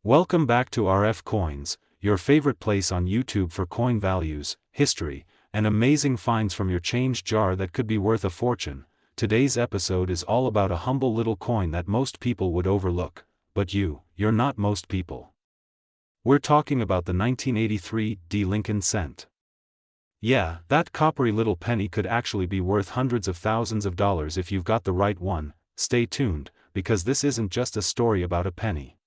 Welcome back to RFCoins, your favorite place on YouTube for coin values, history, and amazing finds from your change jar that could be worth a fortune. Today's episode is all about a humble little coin that most people would overlook, but you're not most people. We're talking about the 1983 Lincoln cent. Yeah, that coppery little penny could actually be worth hundreds of thousands of dollars if you've got the right one. Stay tuned, because this isn't just a story about a penny.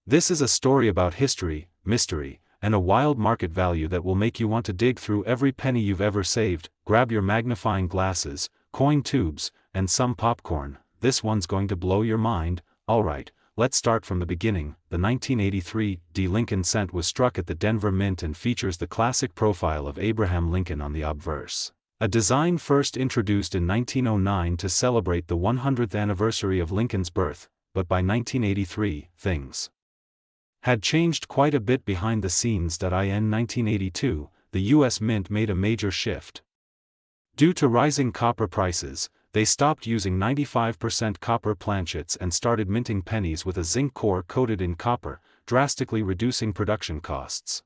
This is a story about history, mystery, and a wild market value that will make you want to dig through every penny you've ever saved. Grab your magnifying glasses, coin tubes, and some popcorn. This one's going to blow your mind. Alright, let's start from the beginning. The 1983 Lincoln cent was struck at the Denver Mint and features the classic profile of Abraham Lincoln on the obverse. A design first introduced in 1909 to celebrate the 100th anniversary of Lincoln's birth, but by 1983, things had changed quite a bit behind the scenes. In 1982, the U.S. Mint made a major shift. Due to rising copper prices, they stopped using 95% copper planchets and started minting pennies with a zinc core coated in copper, drastically reducing production costs.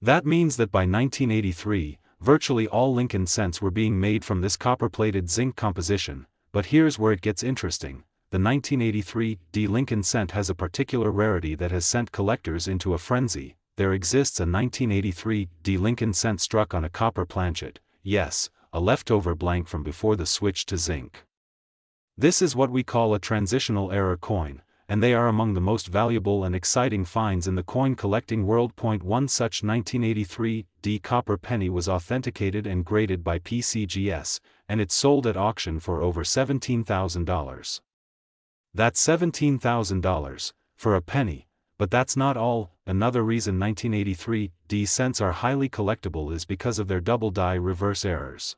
That means that by 1983, virtually all Lincoln cents were being made from this copper-plated zinc composition. But here's where it gets interesting. The 1983 Lincoln cent has a particular rarity that has sent collectors into a frenzy. There exists a 1983 Lincoln cent struck on a copper planchet, yes, a leftover blank from before the switch to zinc. This is what we call a transitional era coin, and they are among the most valuable and exciting finds in the coin collecting world. One such 1983 copper penny was authenticated and graded by PCGS, and it sold at auction for over $17,000. That's $17,000 for a penny, but that's not all. Another reason 1983 cents are highly collectible is because of their double die reverse errors.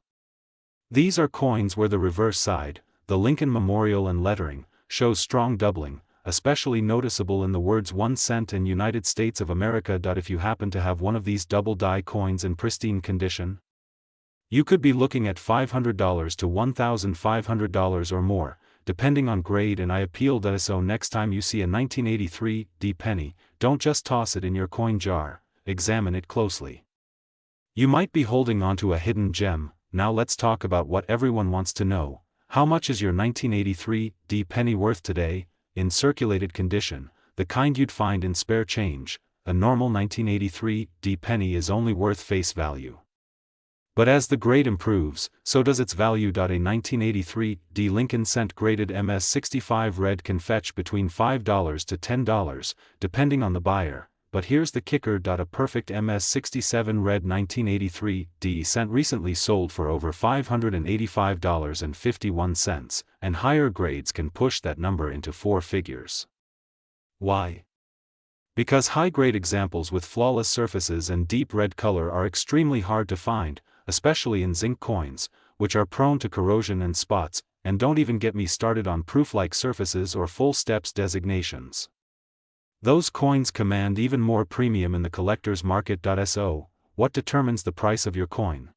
These are coins where the reverse side, the Lincoln memorial and lettering, shows strong doubling, especially noticeable in the words 1 cent and United States of America. If you happen to have one of these double die coins in pristine condition, you could be looking at $500 to $1,500 or more, depending on grade. And I appeal so next time you see a 1983 penny, don't just toss it in your coin jar, examine it closely. You might be holding onto a hidden gem. Now let's talk about what everyone wants to know. How much is your 1983 penny worth today? In circulated condition, the kind you'd find in spare change, a normal 1983 penny is only worth face value. But as the grade improves, so does its value. A 1983 Lincoln cent graded MS65 red can fetch between $5 to $10, depending on the buyer. But here's the kicker. A perfect MS67 red 1983 cent recently sold for over $585.51, and higher grades can push that number into four figures. Why? Because high-grade examples with flawless surfaces and deep red color are extremely hard to find, especially in zinc coins, which are prone to corrosion and spots. And don't even get me started on proof-like surfaces or full steps designations. Those coins command even more premium in the collector's market. So, what determines the price of your coin?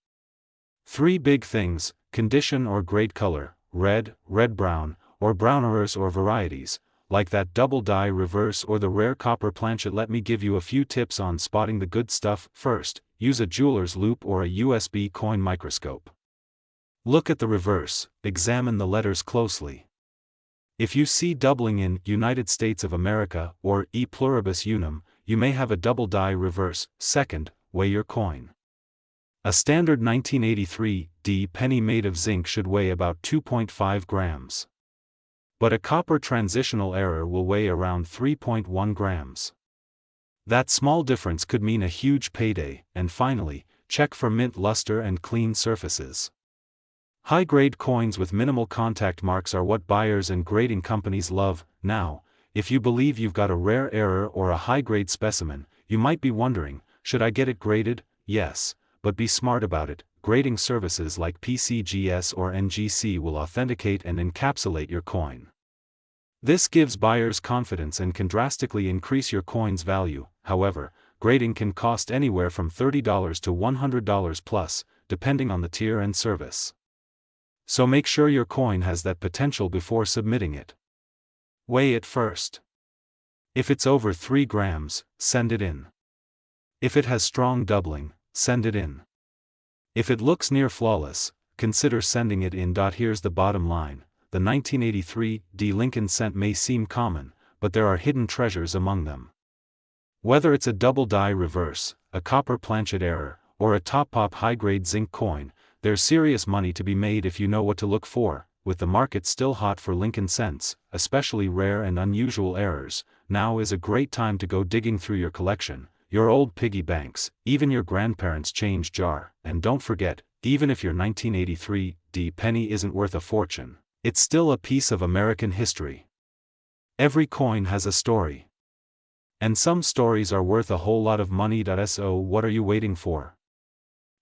Three big things: condition or grade, color, red, red-brown, or brown-errors or varieties, like that double die reverse or the rare copper planchet. Let me give you a few tips on spotting the good stuff. First, use a jeweler's loupe or a USB coin microscope. Look at the reverse, examine the letters closely. If you see doubling in United States of America or E pluribus unum, you may have a double die reverse. Second, weigh your coin. A standard 1983 penny made of zinc should weigh about 2.5 grams. But a copper transitional error will weigh around 3.1 grams. That small difference could mean a huge payday. And finally, check for mint luster and clean surfaces. High-grade coins with minimal contact marks are what buyers and grading companies love. Now, if you believe you've got a rare error or a high-grade specimen, you might be wondering, should I get it graded? Yes, but be smart about it. Grading services like PCGS or NGC will authenticate and encapsulate your coin. This gives buyers confidence and can drastically increase your coin's value. However, grading can cost anywhere from $30 to $100 plus, depending on the tier and service. So make sure your coin has that potential before submitting it. Weigh it first. If it's over 3 grams, send it in. If it has strong doubling, send it in. If it looks near flawless, consider sending it in. Here's the bottom line: the 1983 D Lincoln cent may seem common, but there are hidden treasures among them. Whether it's a double die reverse, a copper planchet error, or a top-pop high-grade zinc coin, there's serious money to be made if you know what to look for. With the market still hot for Lincoln cents, especially rare and unusual errors, now is a great time to go digging through your collection, your old piggy banks, even your grandparents' change jar. And don't forget, even if your 1983 D penny isn't worth a fortune, it's still a piece of American history. Every coin has a story. And some stories are worth a whole lot of money. So what are you waiting for?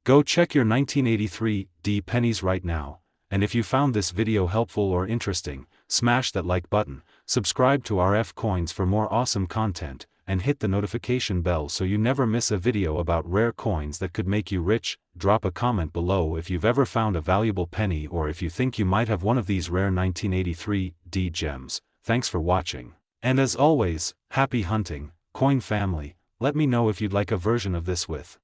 Go check your 1983 D pennies right now, and if you found this video helpful or interesting, smash that like button, subscribe to RFCoins for more awesome content, and hit the notification bell so you never miss a video about rare coins that could make you rich. Drop a comment below if you've ever found a valuable penny or if you think you might have one of these rare 1983 D gems. Thanks for watching. And as always, happy hunting, coin family. Let me know if you'd like a version of this with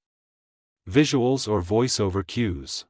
visuals or voiceover cues.